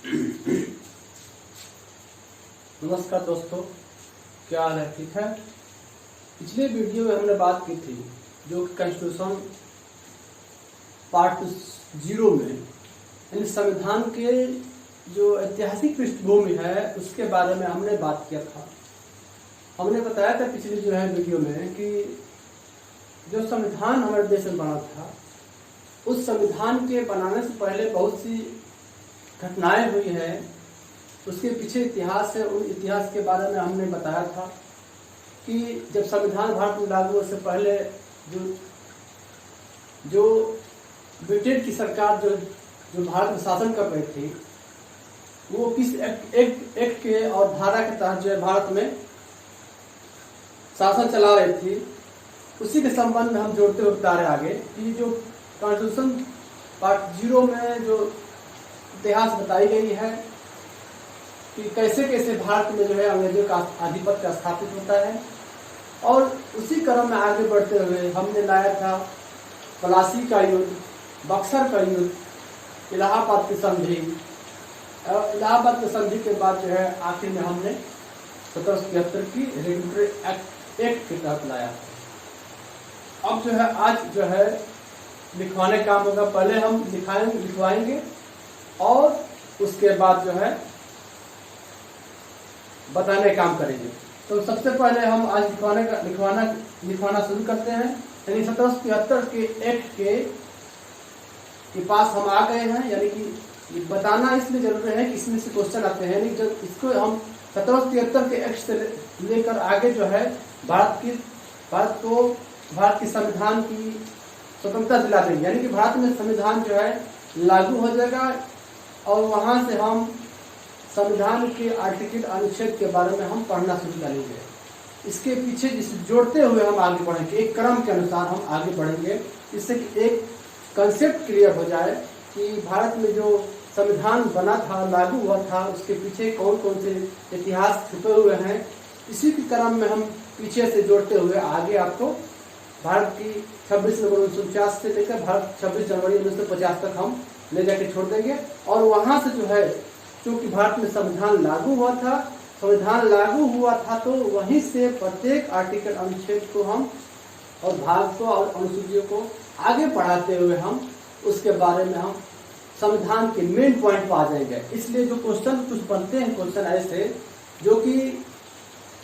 नमस्कार दोस्तों, क्या हाल है? ठीक है। पिछले वीडियो में हमने बात की थी जो कॉन्स्टिट्यूशन पार्ट 0 में यानी संविधान के जो ऐतिहासिक पृष्ठभूमि है उसके बारे में हमने बात किया था। हमने बताया था पिछले जो है वीडियो में कि जो संविधान हमारे देश में बना था उस संविधान के बनाने से पहले बहुत सी घटनाएं हुई हैं। उसके पीछे इतिहास है, उन इतिहास के बारे में हमने बताया था कि जब संविधान भारत में लागू होने से पहले जो ब्रिटेन की सरकार जो भारत में शासन कर रही थी वो किस एक्ट के और धारा के तहत जो है भारत में शासन चला रही थी, उसी के संबंध में हम जोड़ते हुए बता रहे आगे कि जो कॉन्स्टिट्यूशन पार्ट 0 में जो इतिहास बताई गई है कि कैसे कैसे भारत में जो है अंग्रेजों का आधिपत्य स्थापित होता है। और उसी क्रम में आगे बढ़ते हुए हमने लाया था प्लासी का युद्ध, बक्सर का युद्ध, इलाहाबाद की संधि। इलाहाबाद की संधि के बाद जो है आखिर में हमने 1773 की रेगुलेटरी एक्ट के तहत लाया। अब जो है आज जो है लिखवाने का काम होगा। पहले हम लिखवाएंगे और उसके बाद जो है बताने का काम करेंगे। तो सबसे पहले हम आज लिखवाना शुरू करते हैं। यानी 1773 के एक्ट के पास हम आ गए हैं। यानी कि बताना इसलिए जरूरी है कि इसमें से क्वेश्चन आते हैं। यानी जब इसको हम 1773 के एक्ट से लेकर आगे जो है भारत की संविधान की स्वतंत्रता दिला देंगे। यानी कि भारत में संविधान जो है लागू हो जाएगा और वहां से हम संविधान के आर्टिकल अनुच्छेद के बारे में हम पढ़ना शुरू करेंगे। इसके पीछे जिसे जोड़ते हुए हम आगे बढ़ेंगे, एक क्रम के अनुसार हम आगे बढ़ेंगे, इससे कि एक कंसेप्ट क्लियर हो जाए कि भारत में जो संविधान बना था, लागू हुआ था, उसके पीछे कौन कौन से इतिहास छुपे हुए हैं। इसी के क्रम में हम पीछे से जोड़ते हुए आगे आपको भारत की 26 नवंबर 1949 से लेकर भारत 26 जनवरी 1950 तक हम ले जाके छोड़ देंगे। और वहां से जो है क्योंकि भारत में संविधान लागू हुआ था तो वहीं से प्रत्येक आर्टिकल अनुच्छेद को हम और भाग को और अनुसूचियों को आगे बढ़ाते हुए हम उसके बारे में हम संविधान के मेन पॉइंट पर आ जाएंगे। इसलिए जो क्वेश्चन कुछ बनते हैं, क्वेश्चन ऐसे जो कि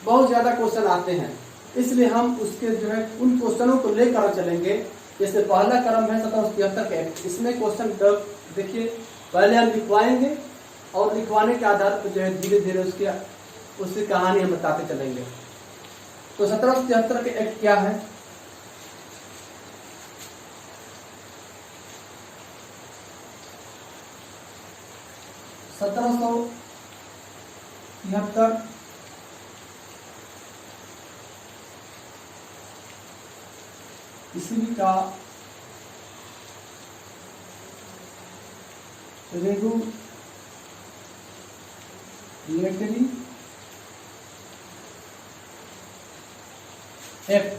बहुत ज्यादा क्वेश्चन आते हैं, इसलिए हम उसके जो है उन क्वेश्चनों को लेकर चलेंगे। जैसे पहला क्रम है 1773 के एक्ट। इसमें क्वेश्चन देखिए, पहले हम लिखवाएंगे और लिखवाने के आधार पर जो है धीरे धीरे उसकी कहानी हम बताते चलेंगे। तो 1773 के एक्ट क्या है? ईस्वी का रेगुलेटरी एक्ट।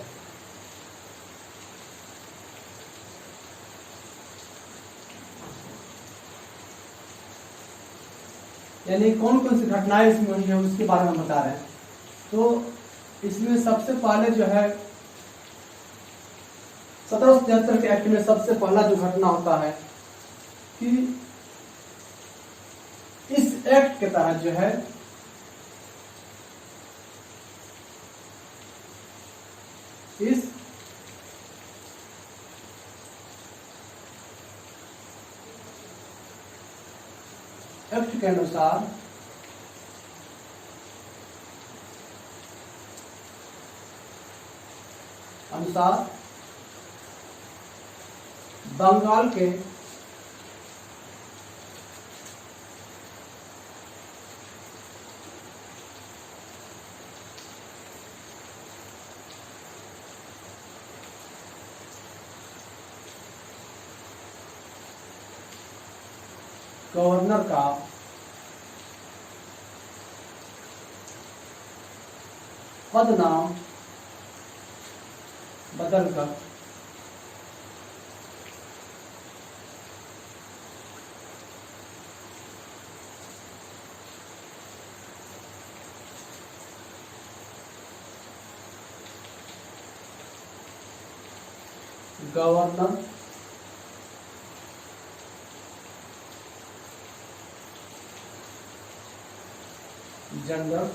यानी कौन कौन सी घटनाएं इसमें हुई है उसके बारे में बता रहे हैं। तो इसमें सबसे पहले जो है 1773 के एक्ट में सबसे पहला जो घटना होता है कि इस एक्ट के तहत जो है इस एक्ट के अनुसार बंगाल के गवर्नर का पद नाम बदलकर गवर्नर जनरल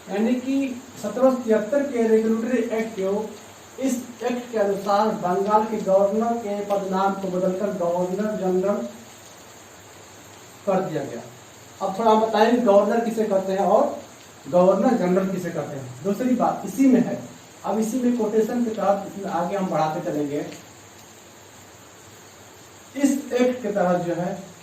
यानी कि 1773 के रेगुलेटरी एक्ट इस एक्ट के अनुसार बंगाल के गवर्नर के पदनाम को बदलकर गवर्नर जनरल कर दिया गया। अब थोड़ा हम बताएंगे गवर्नर किसे कहते हैं और गवर्नर जनरल किसे कहते हैं। दूसरी बात इसी में है, अब इसी में कोटेशन के तहत इसमें आगे हम बढ़ाते चलेंगे। इस एक्ट के तहत जो है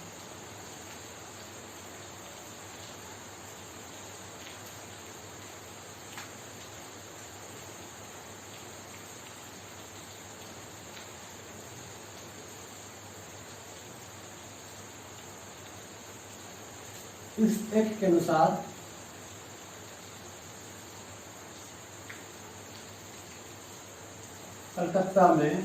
इस एक्ट के अनुसार कलकत्ता में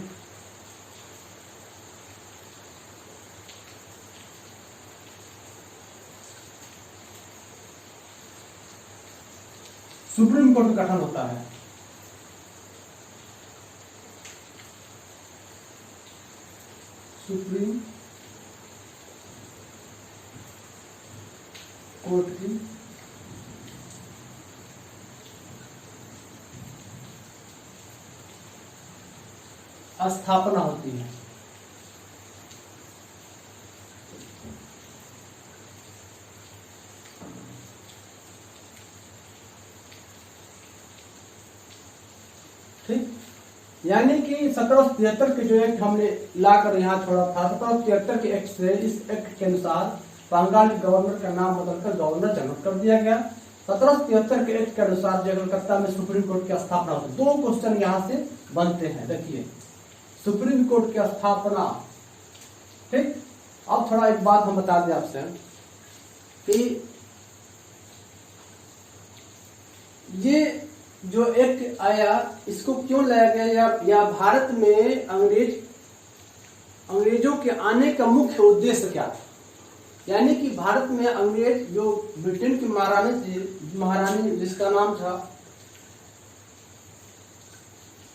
सुप्रीम कोर्ट का गठन होता है। सुप्रीम कोर्ट की स्थापना होती है। ठीक, यानी कि 1773 के जो एक्ट हमने लाकर यहाँ छोड़ा था, 1773 के एक्ट से इस एक्ट के अनुसार बंगाल के गवर्नर का नाम बदलकर गवर्नर जनरल कर दिया गया। 1773 के एक्ट के अनुसार जो कलकत्ता में सुप्रीम कोर्ट की स्थापना होती है। दो क्वेश्चन यहाँ से बनते हैं। देखिए, सुप्रीम कोर्ट की स्थापना, ठीक। अब थोड़ा एक बात हम बता दें आपसे कि ये जो एक्ट आया इसको क्यों लाया गया, या भारत में अंग्रेजों के आने का मुख्य उद्देश्य क्या था। यानी कि भारत में अंग्रेज जो ब्रिटेन की महारानी जिसका नाम था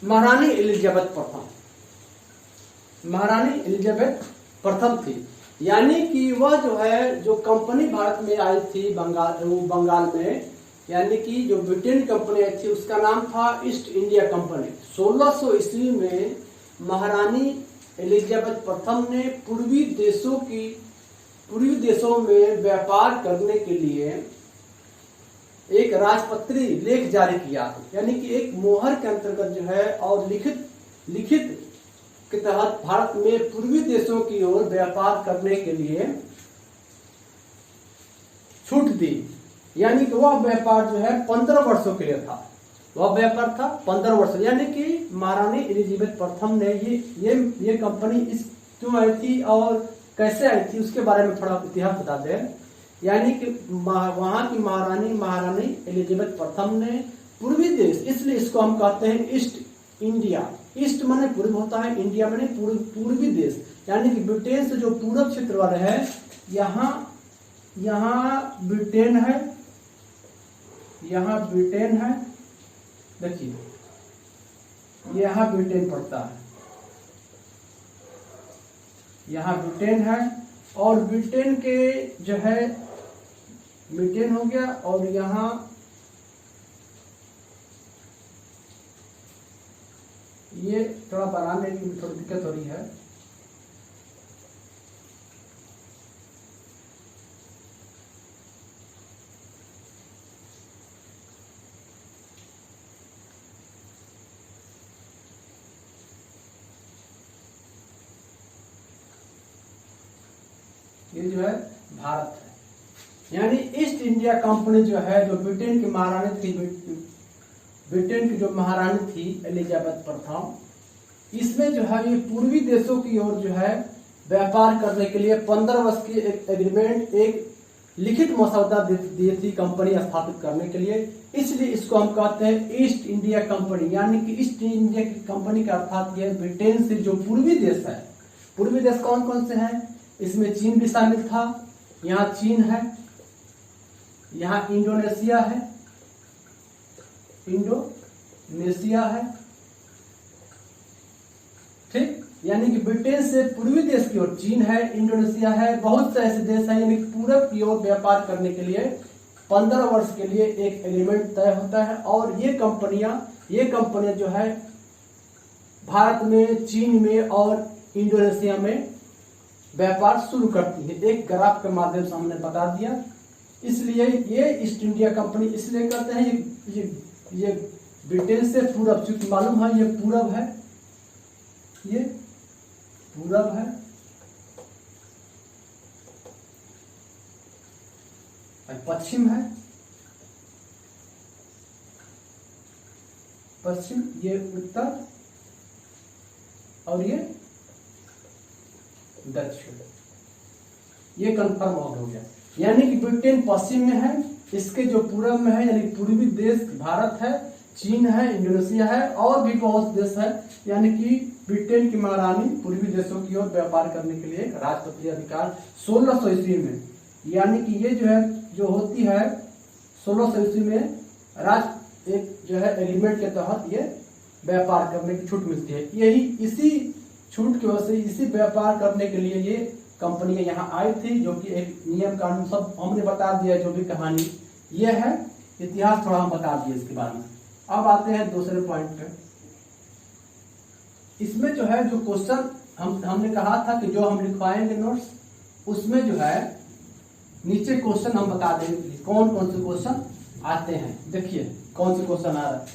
महारानी एलिजाबेथ प्रथम थी। यानी कि वह जो है जो कंपनी भारत में आई थी बंगाल में, यानी कि जो ब्रिटेन कंपनी आई थी उसका नाम था ईस्ट इंडिया कंपनी। 1600 ईस्वी में महारानी एलिजाबेथ प्रथम ने पूर्वी देशों में व्यापार करने के लिए एक राजपत्री लेख जारी किया, यानी कि एक मोहर के अंतर्गत जो है और लिखित के तहत भारत में पूर्वी देशों की ओर व्यापार करने के लिए छूट दी। यानी कि वह व्यापार जो है 15 वर्षों के लिए था। वह व्यापार था 15 वर्ष। यानी कि महारानी एलिजाबेथ प्रथम ने ये कंपनी इस क्यों आई थी और कैसे आई थी उसके बारे में थोड़ा इतिहास बता दें। यानी कि वहां की महारानी एलिजाबेथ प्रथम ने पूर्वी देश, इसलिए इसको हम कहते हैं ईस्ट इंडिया। ईस्ट माने पूर्व होता है, इंडिया माने पूर्वी देश। यानी कि ब्रिटेन से जो पूर्व क्षेत्र वाले है, यहाँ ब्रिटेन है, यहाँ ब्रिटेन है, देखिए यहाँ ब्रिटेन पड़ता है, यहाँ ब्रिटेन है और ब्रिटेन के जो है ब्रिटेन हो गया और यहाँ ये थोड़ा बनाने की थोड़ी दिक्कत हो रही है। ये जो है भारत है। यानी ईस्ट इंडिया कंपनी जो है, जो ब्रिटेन की महारानी थी, ब्रिटेन की जो महारानी थी एलिजाबेथ प्रथम, इसमें जो है ये पूर्वी देशों की ओर जो है व्यापार करने के लिए 15 वर्ष की एक एग्रीमेंट, एक लिखित मसौदा दी थी कंपनी स्थापित करने के लिए। इसलिए इसको हम कहते हैं ईस्ट इंडिया कंपनी, यानी कि ईस्ट इंडिया की कंपनी का अर्थात यह ब्रिटेन से जो पूर्वी देश है, पूर्वी देश कौन कौन से हैं, इसमें चीन भी शामिल था, यहाँ चीन है, यहाँ इंडोनेशिया है, इंडोनेशिया है, ठीक, यानी कि ब्रिटेन से पूर्वी देश की ओर चीन है, इंडोनेशिया है, बहुत से ऐसे देश हैं, यानी पूरब की ओर व्यापार करने के लिए 15 वर्ष के लिए एक एग्रीमेंट तय होता है। और ये कंपनियां जो है भारत में, चीन में और इंडोनेशिया में व्यापार शुरू करती है। एक ग्राफ के माध्यम से हमने बता दिया। इसलिए ये ईस्ट इंडिया कंपनी इसलिए कहते हैं, ये ब्रिटेन से पूरब, चूंकि मालूम है ये पूरब है, ये पूरब है, पश्चिम है, पश्चिम, ये उत्तर और ये दक्षिण, ये कंफर्म हो गया। यानी कि ब्रिटेन पश्चिम में है, इसके जो पूरब में है यानी पूर्वी देश भारत है, चीन है, इंडोनेशिया है और भी बहुत देश है। यानी कि ब्रिटेन की महारानी पूर्वी देशों की ओर व्यापार करने के लिए राजपत्रित अधिकार 1600 ईस्वी में, यानी कि ये जो है जो होती है 1600 ईस्वी में एक जो है एग्रीमेंट के तहत ये व्यापार करने की छूट मिलती है। यही इसी छूट की वजह से, इसी व्यापार करने के लिए ये कंपनियां यहाँ आई थी, जो कि एक नियम कानून सब हमने बता दिया, जो भी कहानी ये है, इतिहास थोड़ा हम बता दिए इसके बारे में। अब आते हैं दूसरे पॉइंट पे। इसमें जो है जो क्वेश्चन हमने कहा था कि जो हम लिखवाएंगे नोट्स, उसमें जो है नीचे क्वेश्चन हम बता देंगे कौन कौन से क्वेश्चन आते हैं। देखिए कौन से क्वेश्चन आ रहा है।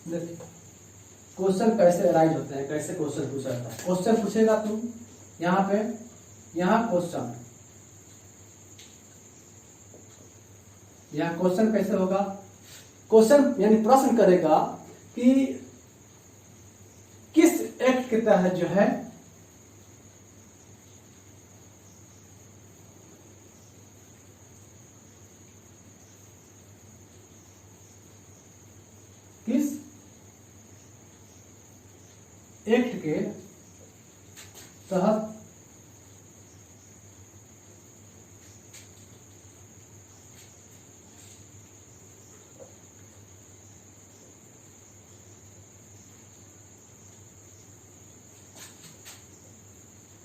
देखिए क्वेश्चन कैसे अराइज होते हैं, कैसे क्वेश्चन पूछा जाता है। क्वेश्चन पूछेगा तुम यहाँ पे, यहाँ क्वेश्चन, यहाँ क्वेश्चन कैसे होगा, क्वेश्चन यानी प्रश्न करेगा कि किस एक्ट के तहत जो है किस एक्ट के तहत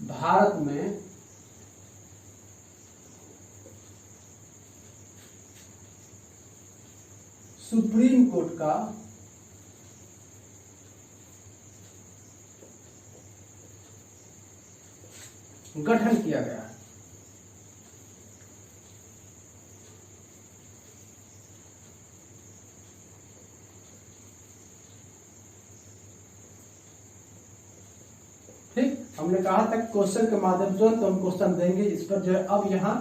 भारत में सुप्रीम कोर्ट का गठन किया गया है। ठीक, हमने कहा था क्वेश्चन के माध्यम से तो हम क्वेश्चन देंगे, इस पर जो है अब यहाँ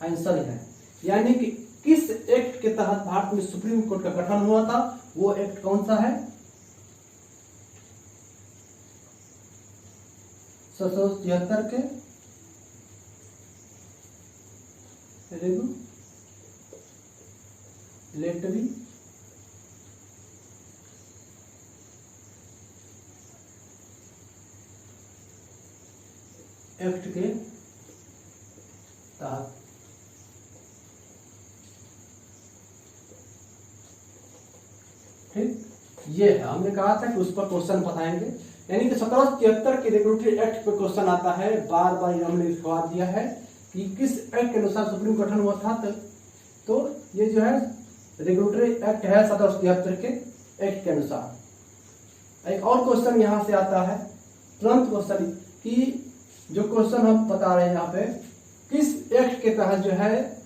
आंसर है, यानी कि किस एक्ट के तहत भारत में सुप्रीम कोर्ट का गठन हुआ था, वो एक्ट कौन सा है, 1773 के रेगुलेटरी एक्ट के तहत। ठीक, ये है, हमने कहा था कि उस पर क्वेश्चन बताएंगे, यानी कि 1773 के रेगुलेटरी एक्ट पे क्वेश्चन आता है। बार बार हमने लिखवा दिया है कि किस एक्ट के अनुसार सुप्रीम गठन हुआ था, तो ये जो है रेगुलेटरी एक्ट है 1773 के एक्ट के अनुसार। एक और क्वेश्चन यहाँ से आता है, तुरंत क्वेश्चन कि जो क्वेश्चन हम बता रहे हैं यहाँ पे, किस एक्ट के तहत जो है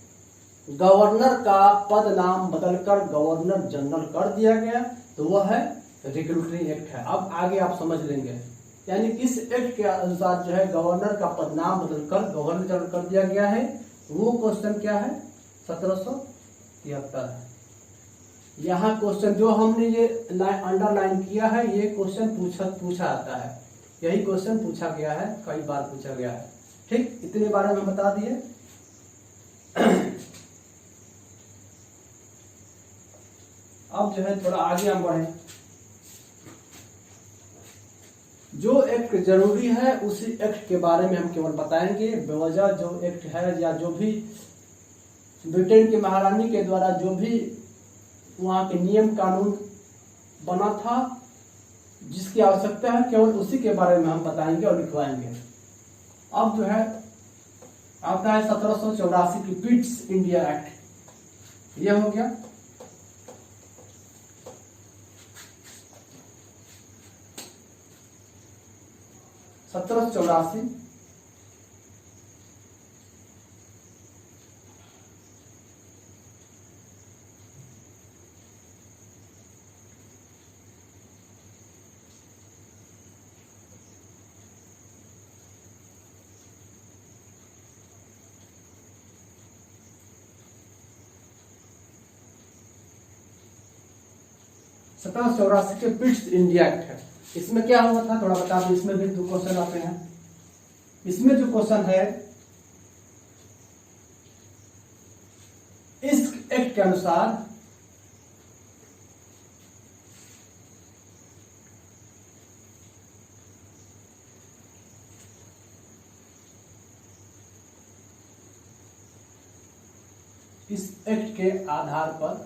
गवर्नर का पद नाम बदलकर गवर्नर जनरल कर दिया गया, तो वह है रेगुलेटरी एक्ट है। अब आगे आप समझ लेंगे, यानी किस एक्ट के अनुसार जो है गवर्नर का पद नाम बदलकर गवर्नर जनरल कर दिया गया है, वो क्वेश्चन क्या है, 1773 है। यहाँ क्वेश्चन जो हमने ये अंडरलाइन किया है, ये क्वेश्चन पूछा आता है यही क्वेश्चन पूछा गया है, कई बार पूछा गया है। ठीक, इतने बारे में बता दिए। अब जो है थोड़ा आगे हम बढ़े। जो एक्ट जरूरी है उसी एक्ट के बारे में हम केवल बताएंगे। बेवजह जो एक्ट है या जो भी ब्रिटेन की महारानी के द्वारा जो भी वहाँ के नियम कानून बना था, जिसकी आवश्यकता है, केवल उसी के बारे में हम बताएंगे और लिखवाएंगे। अब जो है आता है 1784 की पिट्स इंडिया एक्ट। यह हो गया। सत्रह सौ चौरासी के पिट्स इंडिया एक्ट है। इसमें क्या हुआ था थोड़ा बता दो। इसमें भी 2 क्वेश्चन आते हैं। इसमें जो क्वेश्चन है, इस एक्ट के अनुसार इस एक्ट के आधार पर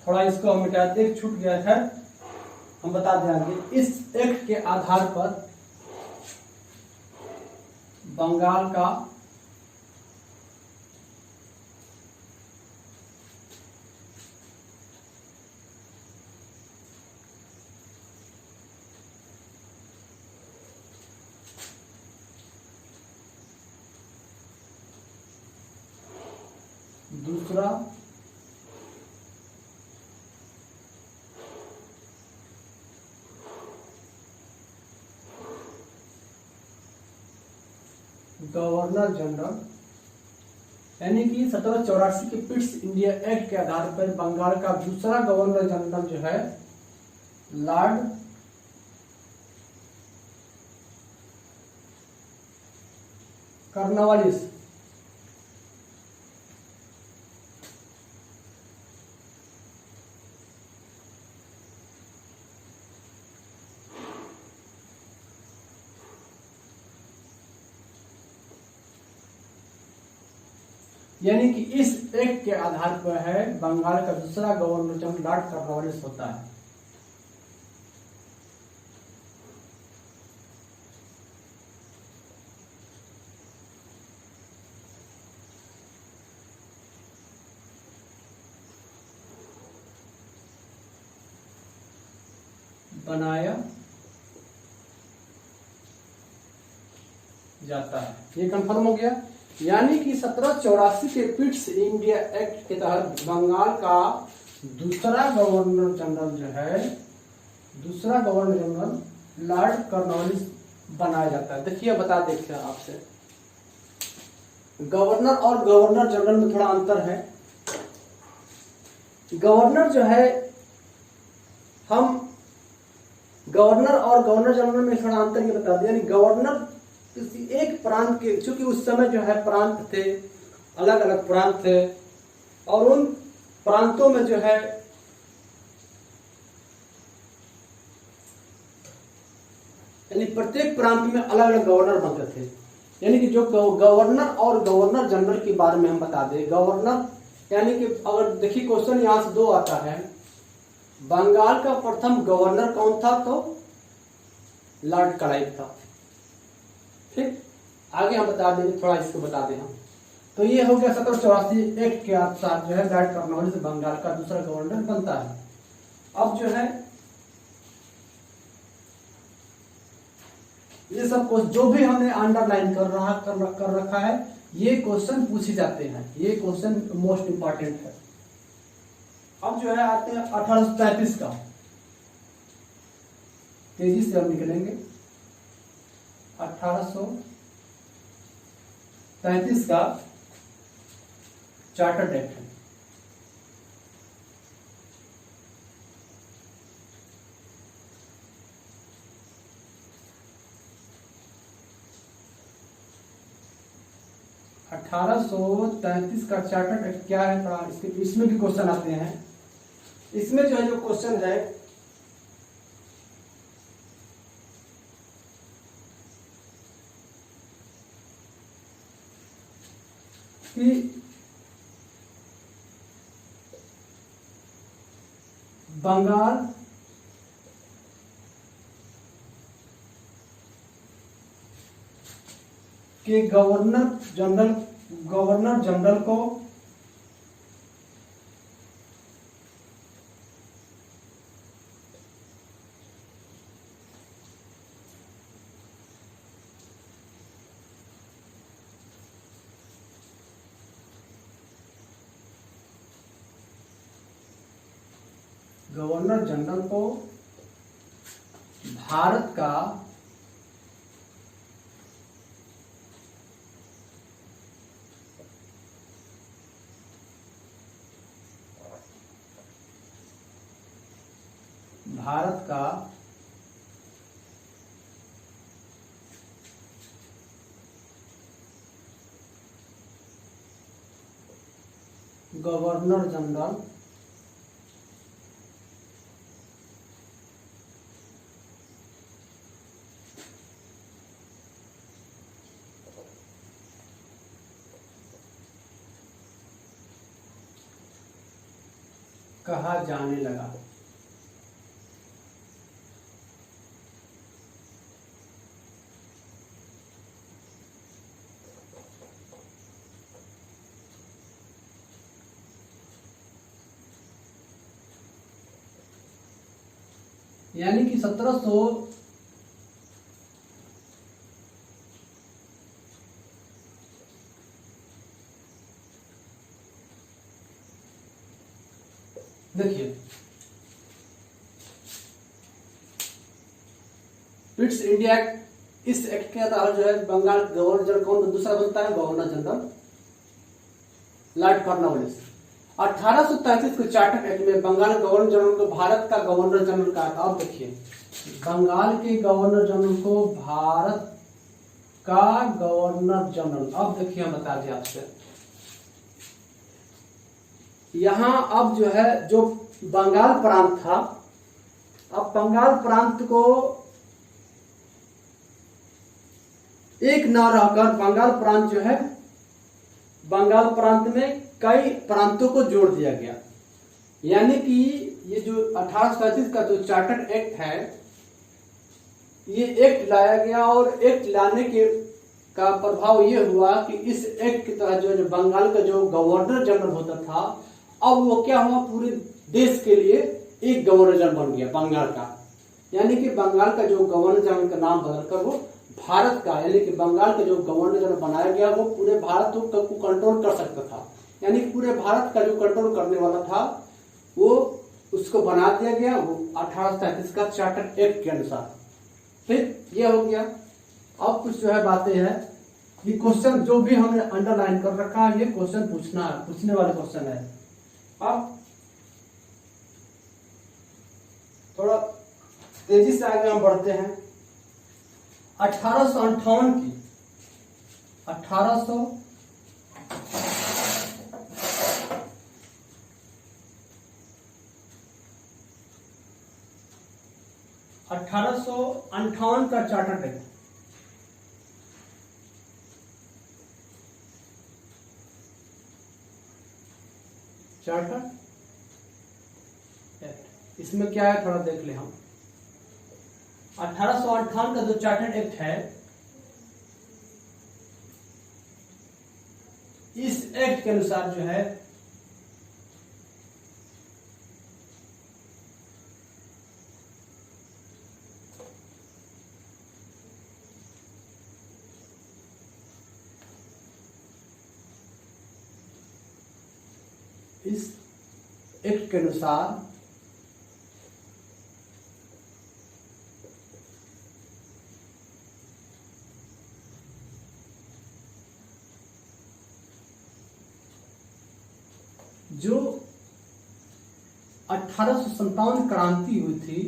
थोड़ा इसको हम मिटा दे, छूट गया है, हम बता देंगे। इस एक्ट के आधार पर बंगाल का दूसरा गवर्नर जनरल, यानी कि 1784 के पिट्स इंडिया एक्ट के आधार पर बंगाल का दूसरा गवर्नर जनरल जो है लॉर्ड कॉर्नवालिस, यानी कि इस एक्ट के आधार पर है बंगाल का दूसरा गवर्नर जनरल लॉर्ड कॉर्नवालिस होता है। बनाया जाता है। ये कंफर्म हो गया। यानी कि 1784 के पिट्स इंडिया एक्ट के तहत बंगाल का दूसरा गवर्नर जनरल जो है, दूसरा गवर्नर जनरल लॉर्ड कॉर्नवालिस बनाया जाता है। देखिए बता देखिए आपसे, गवर्नर और गवर्नर जनरल में थोड़ा अंतर है। गवर्नर जो है, हम गवर्नर और गवर्नर जनरल में थोड़ा अंतर ये बता दिया। यानी गवर्नर किसी एक प्रांत के, चूंकि उस समय जो है प्रांत थे, अलग अलग प्रांत थे, और उन प्रांतों में जो है यानी प्रत्येक प्रांत में अलग अलग गवर्नर बनते थे। यानी कि जो गवर्नर और गवर्नर जनरल के बारे में हम बता दें। गवर्नर यानी कि अगर देखिए क्वेश्चन यहां से 2 आता है। बंगाल का प्रथम गवर्नर कौन था? तो लॉर्ड क्लाइव था। ठीक, आगे हम बता देंगे, थोड़ा इसको बता दें हम। तो ये हो गया 1784 एक्ट के अनुसार जो है लॉर्ड कॉर्नवालिस बंगाल का दूसरा गवर्नर बनता है। अब जो है ये सब जो भी हमने अंडरलाइन कर रखा है, ये क्वेश्चन पूछे जाते हैं। ये क्वेश्चन मोस्ट इंपॉर्टेंट है। अब जो है आते हैं 1833 का, तेजी से हम निकलेंगे। 1833 का चार्टर्ड एक्ट है। अठारह सौ तैतीस का चार्टर्ड एक्ट क्या है, थोड़ा इसमें भी क्वेश्चन आते हैं। इसमें जो है जो क्वेश्चन है कि बंगाल के गवर्नर जनरल को भारत का गवर्नर जनरल कहा जाने लगा। यानी कि 1700 देखिए ब्रिटिश इंडिया एक्ट, इस एक्ट के तहत जो है बंगाल गवर्नर जनरल कौन दूसरा बनता है, गवर्नर जनरल लॉर्ड कॉर्नवालिस। 1833 के चार्टर एक्ट में बंगाल गवर्नर जनरल को भारत का गवर्नर जनरल कहा था। अब देखिए बंगाल के गवर्नर जनरल को भारत का गवर्नर जनरल, अब देखिए हम बता दें आपसे, यहां अब जो है जो बंगाल प्रांत था, अब बंगाल प्रांत को एक न रहकर बंगाल प्रांत जो है, बंगाल प्रांत में कई प्रांतों को जोड़ दिया गया। यानी कि ये जो 1837 का जो चार्टर एक्ट है, ये एक्ट लाया गया और एक्ट लाने के का प्रभाव ये हुआ कि इस एक्ट के तहत जो बंगाल का जो गवर्नर जनरल होता था, अब वो क्या हुआ, पूरे देश के लिए एक गवर्नर जनरल बन गया बंगाल का। यानी कि बंगाल का जो गवर्नर जनरल का नाम बदलकर वो भारत का, यानी कि बंगाल का जो गवर्नर जनरल बनाया गया वो पूरे भारत को कंट्रोल कर सकता था। यानी कि पूरे भारत का जो कंट्रोल करने वाला था वो उसको बना दिया गया वो 1837 का चार्टर एक्ट के अनुसार। ठीक, ये हो गया। अब कुछ जो है बातें हैं, ये क्वेश्चन जो भी हमने अंडरलाइन कर रखा है, ये क्वेश्चन पूछने वाले क्वेश्चन है। अब थोड़ा तेजी से आगे हम बढ़ते हैं। 1858 की 1858 का चार्टर एक्ट, इसमें क्या है थोड़ा देख ले हम। 1858 का जो चार्टर एक्ट है, इस एक्ट के अनुसार जो है इस एक्ट के अनुसार जो 1857 क्रांति हुई थी,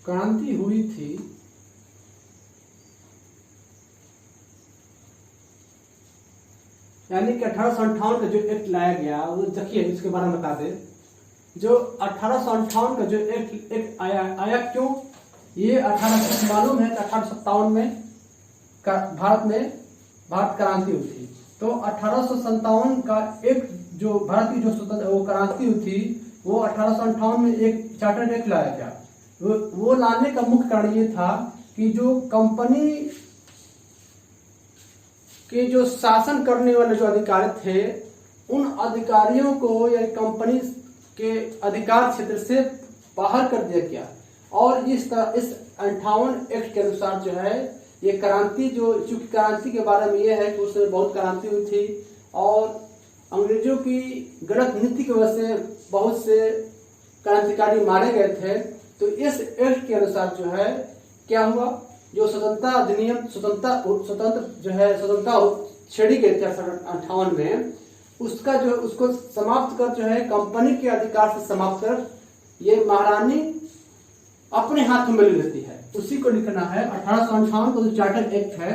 क्रांति हुई थी यानी कि 1858 का जो एक्ट लाया गया, वो देखिए इसके बारे में बता दें। जो 1858 का जो एक्ट आया क्यों? ये 18 मालूम है कि 1857 में भारत क्रांति हुई थी। तो 1857 का एक जो भारत की जो स्वतंत्र वो क्रांति हुई थी, वो 1858 में एक चार्टर्ड एक्ट लाया गया। वो लाने का मुख्य कारण ये था कि जो कंपनी के जो शासन करने वाले जो अधिकारी थे, उन अधिकारियों को या कंपनी के अधिकार क्षेत्र से बाहर कर दिया गया। और इस 58 एक्ट के अनुसार जो है ये क्रांति, जो चूंकि क्रांति के बारे में ये है कि उसमें बहुत क्रांति हुई थी और अंग्रेजों की गलत नीति की वजह से बहुत से क्रांतिकारी मारे गए थे। तो इस एक्ट के अनुसार जो है क्या हुआ, जो स्वतंत्रता अधिनियम स्वतंत्रता छेड़ी गई थी 58 में, उसका जो उसको समाप्त कर जो है कंपनी के अधिकार से समाप्त कर ये महारानी अपने हाथ में ले लेती है। उसी को लिखना है 1858 का जो चार्टर एक्ट है,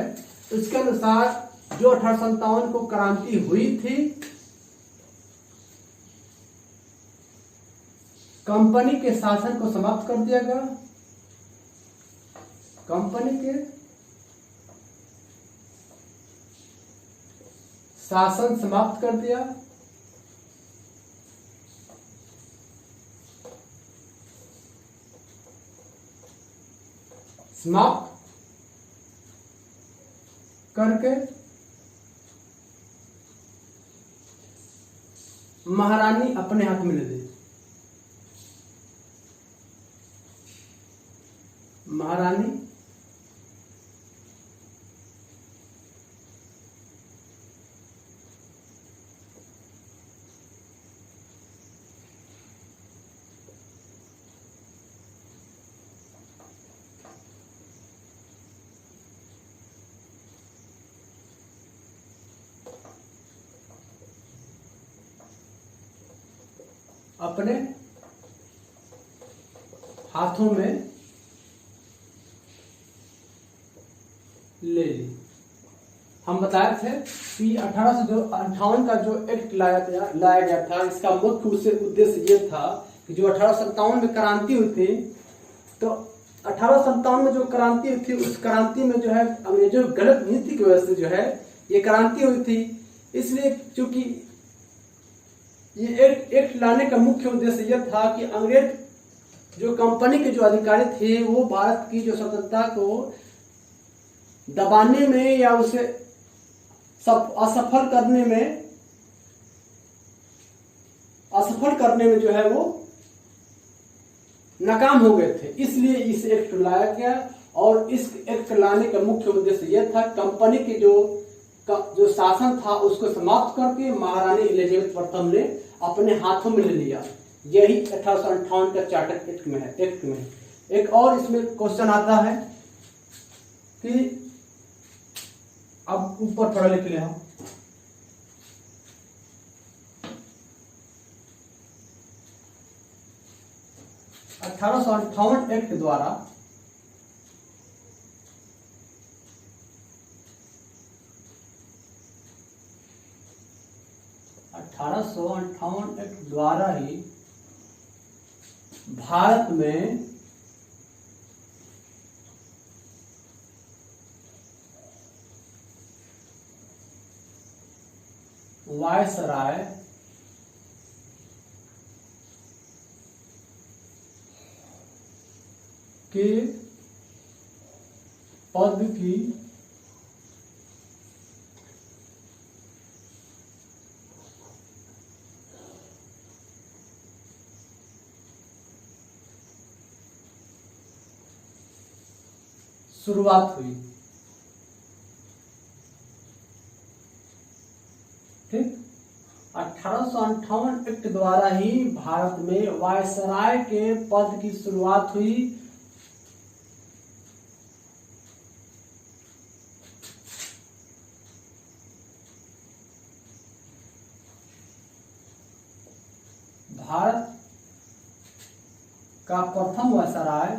इसके अनुसार जो 1857 को क्रांति हुई थी, कंपनी के शासन को समाप्त कर दिया गया। कंपनी के शासन समाप्त कर दिया। समाप्त करके महारानी अपने हाथ में ले ली। महारानी अपने हाथों में ले ली। हम बताए थे कि 1858 का जो एक्ट लाया गया था, इसका मुख्य उद्देश्य ये था कि जो 1857 में क्रांति हुई थी, तो 1857 में जो क्रांति हुई थी, उस क्रांति में जो है अंग्रेजों की गलत नीति की वजह से जो है ये क्रांति हुई थी। इसलिए चूंकि ये एक्ट लाने का मुख्य उद्देश्य यह था कि अंग्रेज जो कंपनी के जो अधिकारी थे, वो भारत की जो स्वतंत्रता को दबाने में या उसे असफल करने में जो है वो नाकाम हो गए थे। इसलिए इस एक्ट को लाया गया और इस एक्ट लाने का मुख्य उद्देश्य यह था कंपनी के जो शासन था उसको समाप्त करके महारानी एलिजाबेथ प्रथम ने अपने हाथों में ले लिया। यही 1858 का चार्टर एक्ट में है। एक और इसमें क्वेश्चन आता है कि अब ऊपर थोड़ा लिख लिया, 1858 एक्ट द्वारा एक्ट द्वारा ही भारत में वायसराय के पद की शुरुआत हुई। ठीक, 1858 एक्ट द्वारा ही भारत में वायसराय के पद की शुरुआत हुई। भारत का प्रथम वायसराय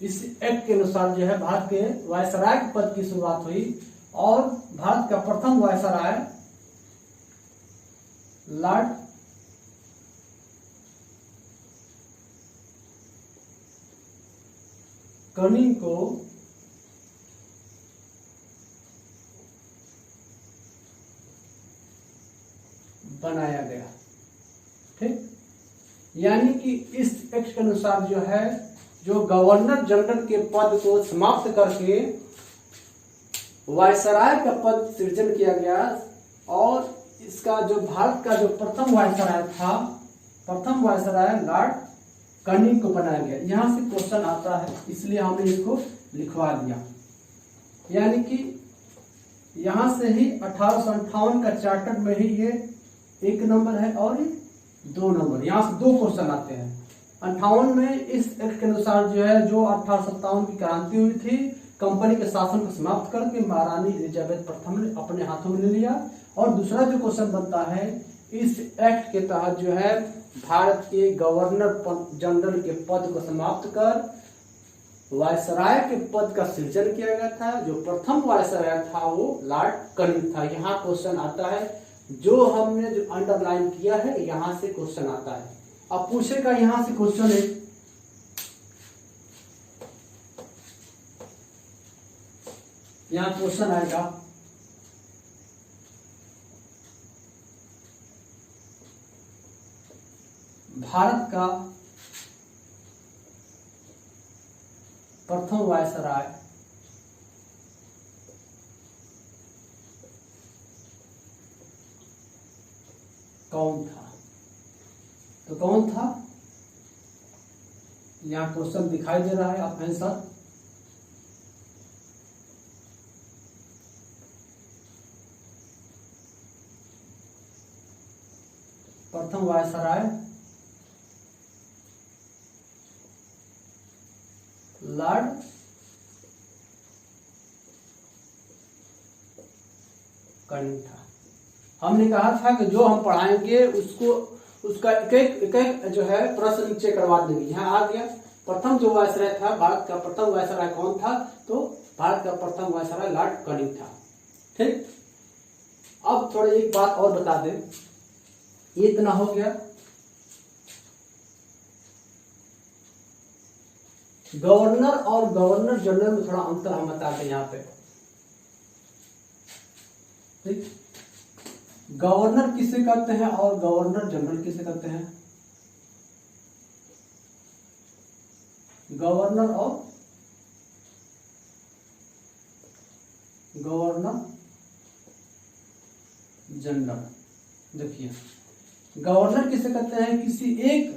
इस एक्ट के अनुसार जो है भारत के वायसराय के पद की शुरुआत हुई और भारत का प्रथम वायसराय लॉर्ड कनिंग को बनाया गया। ठीक, यानी कि इस एक्ट के अनुसार जो है जो गवर्नर जनरल के पद को समाप्त करके वायसराय का पद सृजन किया गया और इसका जो भारत का जो प्रथम वायसराय था, प्रथम वायसराय लॉर्ड कनिंग को बनाया गया। यहां से क्वेश्चन आता है इसलिए हमने इसको लिखवा दिया। यानी कि यहां से ही 1858 का चार्टर में ही ये 1 नंबर है और 2 नंबर, यहां से 2 क्वेश्चन आते हैं। 58 में इस एक्ट के अनुसार जो है जो 1857 की क्रांति हुई थी, कंपनी के शासन को समाप्त करके महारानी एलिजाबेथ प्रथम ने अपने हाथों में ले लिया। और दूसरा जो क्वेश्चन बनता है, इस एक्ट के तहत जो है भारत के गवर्नर जनरल के पद को समाप्त कर वायसराय के पद का सृजन किया गया था। जो प्रथम वायसराय था वो लॉर्ड कनिंग था। यहाँ क्वेश्चन आता है, जो हमने जो अंडरलाइन किया है यहां से क्वेश्चन आता है। अब पूछेगा यहां से क्वेश्चन है, यहां क्वेश्चन आएगा भारत का प्रथम वायसराय कौन था? तो कौन था? यहां क्वेश्चन दिखाई दे रहा है, आप आंसर प्रथम वायसराय लॉर्ड कनिंग था। हमने कहा था कि जो हम पढ़ाएंगे उसका एक एक जो है प्रश्न नीचे करवा देंगे। यहाँ आ गया, प्रथम जो वायसराय था, भारत का प्रथम वायसराय कौन था? तो भारत का प्रथम वायसराय लॉर्ड कनिंग था। ठीक, अब थोड़ा एक बात और बता दें, ये इतना हो गया। गवर्नर और गवर्नर जनरल में थोड़ा अंतर हम बताते हैं यहाँ पे। ठीक, गवर्नर किसे कहते हैं और गवर्नर जनरल किसे कहते हैं? गवर्नर और गवर्नर जनरल। देखिए, गवर्नर किसे कहते हैं? किसी एक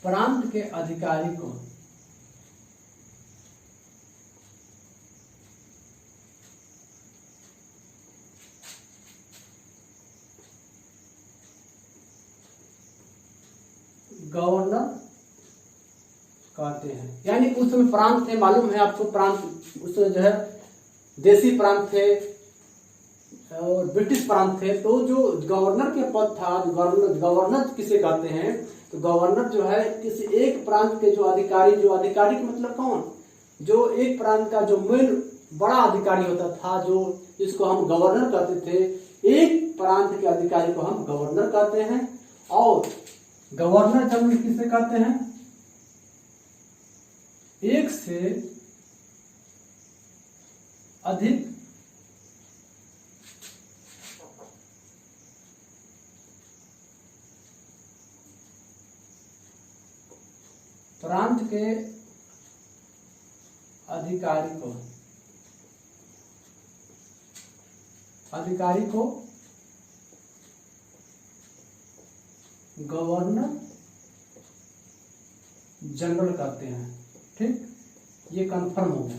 प्रांत के अधिकारी को गवर्नर कहते हैं। यानी उस समय प्रांत थे, मालूम है आपको, प्रांत उस समय जो है देसी प्रांत थे और ब्रिटिश प्रांत थे। तो जो गवर्नर के पद था, गवर्नर किसे कहते हैं? तो गवर्नर जो है किसी एक प्रांत के जो अधिकारी का मतलब कौन? जो एक प्रांत का जो मेन बड़ा अधिकारी होता था, जो जिसको हम गवर्नर कहते थे, एक प्रांत के अधिकारी को हम गवर्नर कहते हैं। और गवर्नर जनरल किसे कहते हैं? एक से अधिक प्रांत के अधिकारी को गवर्नर जनरल कहते हैं। ठीक, ये कंफर्म हो गया।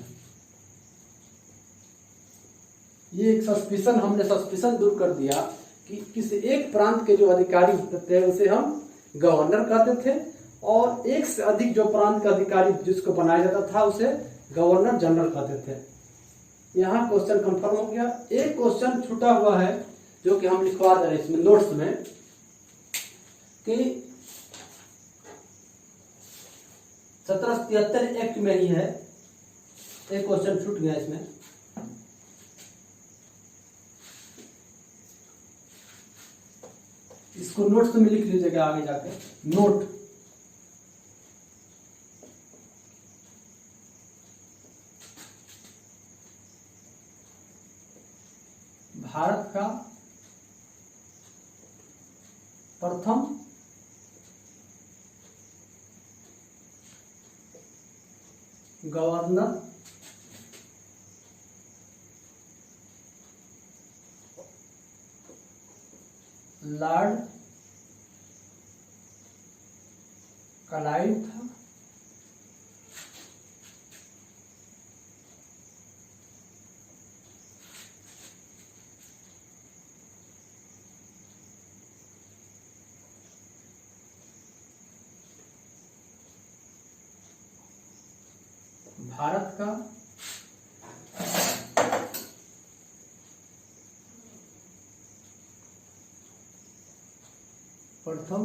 ये एक सस्पिशन, हमने सस्पिशन दूर कर दिया कि किसी एक प्रांत के जो अधिकारी होते थे उसे हम गवर्नर कहते थे, और एक से अधिक जो प्रांत का अधिकारी जिसको बनाया जाता था उसे गवर्नर जनरल कहते थे। यहाँ क्वेश्चन कंफर्म हो गया। एक क्वेश्चन छूटा हुआ है जो कि हम लिखवा दे रहे हैं इसमें नोट्स में कि 1773 एक्ट में ही है, एक क्वेश्चन छूट गया इसमें। इसको नोट्स में लिख लीजिएगा आगे जाके। नोट, भारत का प्रथम गवर्नर लॉर्ड क्लाइव था। भारत का प्रथम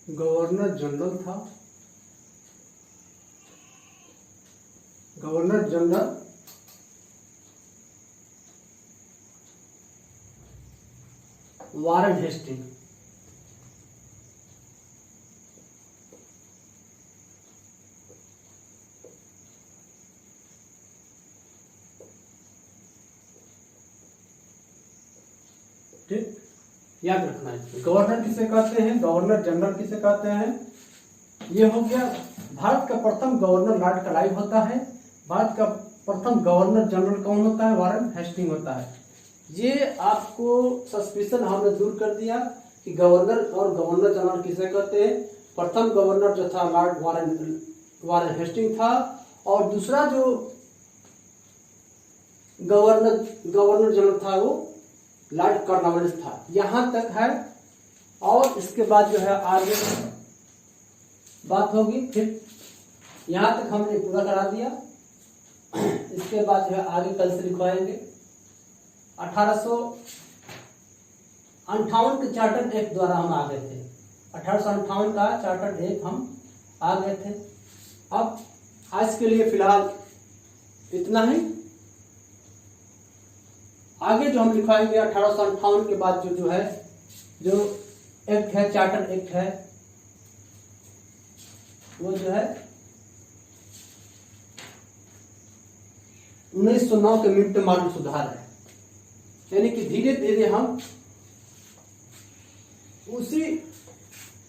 गवर्नर जनरल था। Governor general Warren Hasting. ठीक, याद रखना है। गवर्नर किसे कहते हैं, गवर्नर जनरल किसे कहते हैं, ये हो गया। भारत का प्रथम गवर्नर लॉर्ड क्लाइव होता है। भारत का प्रथम गवर्नर जनरल कौन होता है, वारन हेस्टिंग होता है। ये आपको सस्पिशन हमने दूर कर दिया कि गवर्नर और गवर्नर जनरल किसे कहते हैं। प्रथम गवर्नर जो था लॉर्ड वारन हेस्टिंग था, और दूसरा जो गवर्नर जनरल था वो लॉर्ड कॉर्नवालिस था। यहां तक है, और इसके बाद जो है आगे बात होगी। फिर यहां तक हमने पूरा करा दिया। इसके बाद जो है आगे कल से लिखवाएंगे। 1858 के चार्टर एक्ट द्वारा हम आ गए थे। 1858 का चार्टर एक्ट हम आ गए थे। अब आज के लिए फिलहाल इतना ही। आगे जो हम लिखवाएंगे 1858 के बाद जो है जो एक्ट है, चार्टर एक्ट है, वो जो है 1909 के मिंटो मॉडल सुधार है। यानी कि धीरे धीरे हम उसी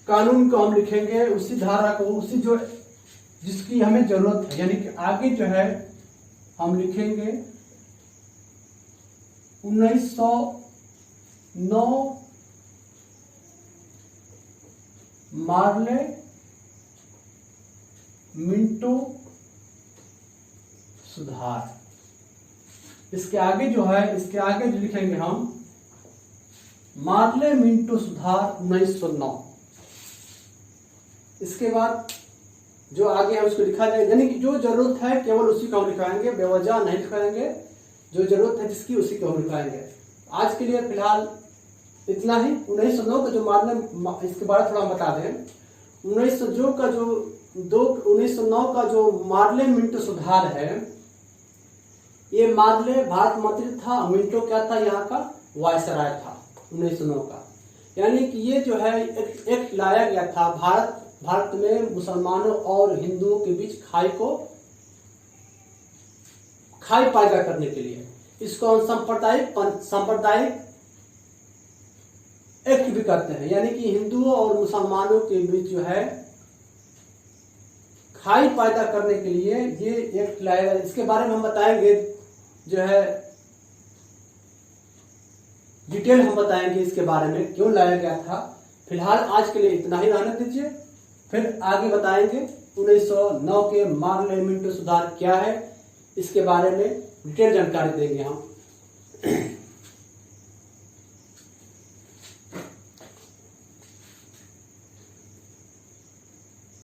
कानून को हम लिखेंगे, उसी धारा को, उसी जो जिसकी हमें जरूरत है। यानी कि आगे जो है हम लिखेंगे 1909 मार्ले मिंटो सुधार। इसके आगे जो है, इसके आगे जो लिखेंगे हम मार्ले मिंटो सुधार 1909। इसके बाद जो आगे है उसको लिखा जाएगा। यानी कि जो जरूरत है केवल उसी को हम लिखाएंगे, बेवजह नहीं लिखाएंगे। जो जरूरत है जिसकी उसी को हम लिखाएंगे। आज के लिए फिलहाल इतना ही। 1909 का जो मार्ले, इसके बारे में थोड़ा बता दें। 1909 का जो मार्ले मिंटो सुधार है, ये मार्ले भारत मंत्री था, मिंटो क्या था, यहाँ का वायसराय था 1909 का। यानी कि ये जो है एक लाया गया था भारत में मुसलमानों और हिंदुओं के बीच खाई पैदा करने के लिए। इसको हम सांप्रदायिक एक्ट भी कहते हैं, यानी कि हिंदुओं और मुसलमानों के बीच जो है खाई पैदा करने के लिए ये एक्ट लाया गया। इसके बारे में हम बताएंगे, जो है डिटेल हम बताएंगे इसके बारे में क्यों लाया गया था। फिलहाल आज के लिए इतना ही रहने दीजिए, फिर आगे बताएंगे 1909 के मार्लियामेंटो सुधार क्या है, इसके बारे में डिटेल जानकारी देंगे हम।